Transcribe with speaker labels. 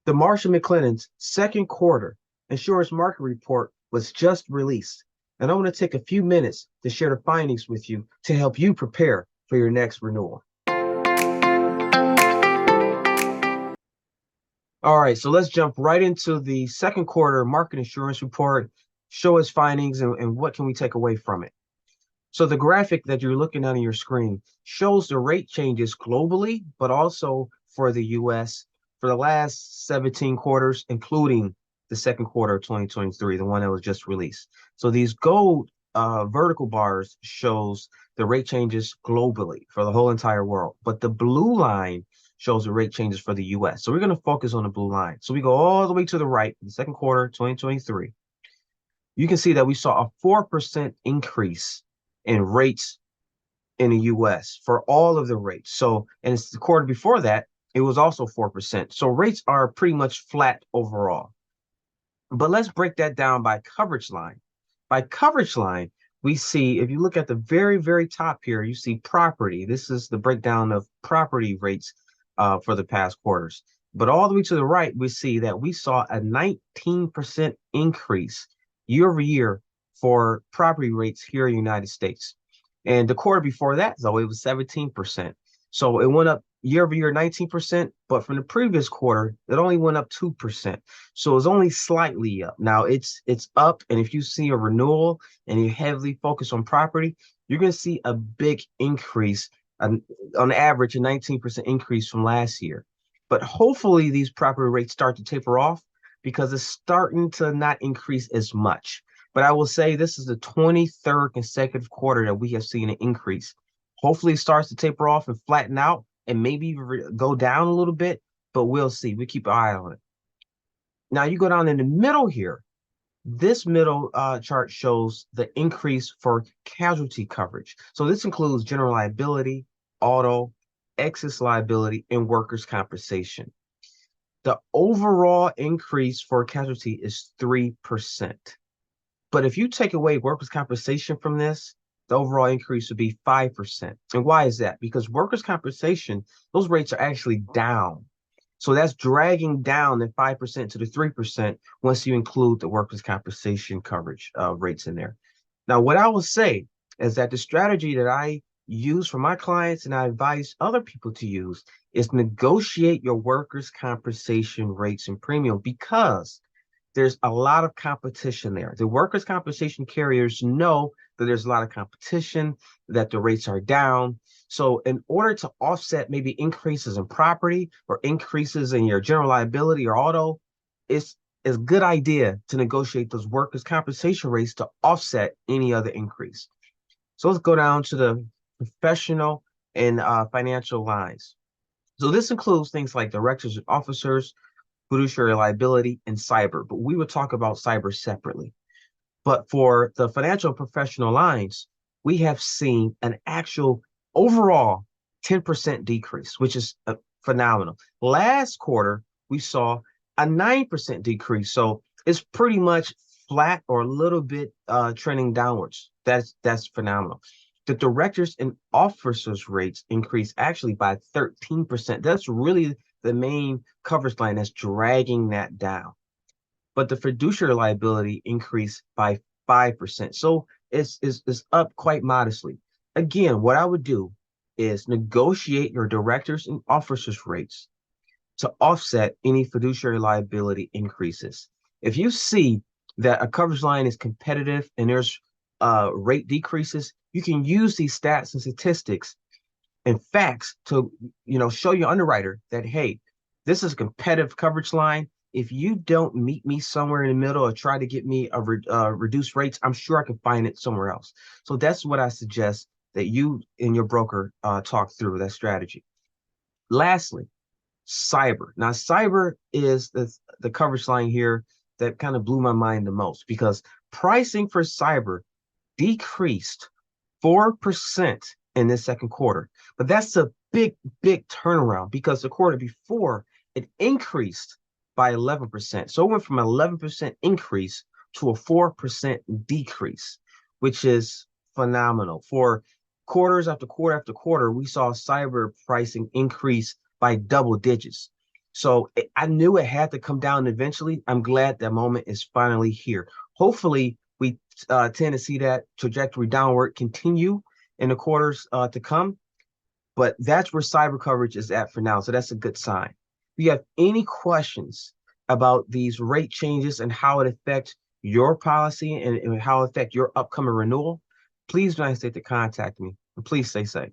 Speaker 1: The Marsh and McLennan's second quarter insurance market report was just released, and I want to take a few minutes to share the findings with you to help you prepare for your next renewal. All right, so let's jump right into the second quarter market insurance report, show its findings, and what can we take away from it. So the graphic that you're looking at on your screen shows the rate changes globally, but also for the US for the last 17 quarters, including the second quarter of 2023, the one that was just released. So these gold vertical bars shows the rate changes globally for the whole entire world, but the blue line shows the rate changes for the US. So we're going to focus on the blue line. So we go all the way to the right, the second quarter, 2023. You can see that we saw a 4% increase in rates in the US for all of the rates. So, and it's the quarter before that, it was also 4%. So rates are pretty much flat overall. But let's break that down by coverage line. By coverage line, we see, if you look at the very, very top here, you see property. This is the breakdown of property rates for the past quarters. But all the way to the right, we see that we saw a 19% increase year over year for property rates here in the United States. And the quarter before that, though, it was 17%. So it went up year over year 19%, but from the previous quarter, it only went up 2%. So it's only slightly up. Now it's up, and if you see a renewal and you heavily focus on property, you're going to see a big increase, on average, a 19% increase from last year. But hopefully these property rates start to taper off because it's starting to not increase as much. But I will say this is the 23rd consecutive quarter that we have seen an increase. Hopefully it starts to taper off and flatten out and maybe go down a little bit, but we'll see. We keep an eye on it. Now you go down in the middle here. This middle chart shows the increase for casualty coverage. So this includes general liability, auto, excess liability, and workers' compensation. The overall increase for casualty is 3%. But if you take away workers' compensation from this, the overall increase would be 5%. And why is that? Because workers' compensation, those rates are actually down. So that's dragging down the 5% to the 3% once you include the workers' compensation coverage rates in there. Now, what I will say is that the strategy that I use for my clients and I advise other people to use is negotiate your workers' compensation rates and premium, because there's a lot of competition there. The workers' compensation carriers know that there's a lot of competition, that the rates are down. So in order to offset maybe increases in property or increases in your general liability or auto, it's a good idea to negotiate those workers' compensation rates to offset any other increase. So let's go down to the professional and financial lines. So this includes things like directors and officers, fiduciary liability, and cyber, but we would talk about cyber separately. But for the financial and professional lines, we have seen an actual overall 10% decrease, which is phenomenal. Last quarter, we saw a 9% decrease. So it's pretty much flat or a little bit trending downwards. That's phenomenal. The directors and officers rates increased actually by 13%. That's really the main coverage line that's dragging that down. But the fiduciary liability increased by 5%. So it's up quite modestly. Again, what I would do is negotiate your directors and officers rates to offset any fiduciary liability increases. If you see that a coverage line is competitive and there's rate decreases, you can use these stats and statistics and facts to show your underwriter that, hey, this is a competitive coverage line. If you don't meet me somewhere in the middle or try to get me a reduced rates, I'm sure I can find it somewhere else. So that's what I suggest that you and your broker talk through that strategy. Lastly, cyber. Now, cyber is the coverage line here that kind of blew my mind the most, because pricing for cyber decreased 4% in this second quarter. But that's a big turnaround, because the quarter before it increased by 11%. So it went from an 11% increase to a 4% decrease, which is phenomenal. For quarters after quarter after quarter, we saw cyber pricing increase by double digits. So I knew it had to come down eventually. I'm glad that moment is finally here. Hopefully, we tend to see that trajectory downward continue in the quarters to come. But that's where cyber coverage is at for now. So that's a good sign. If you have any questions about these rate changes and how it affects your policy and how it affects your upcoming renewal, please don't hesitate to contact me. And please stay safe.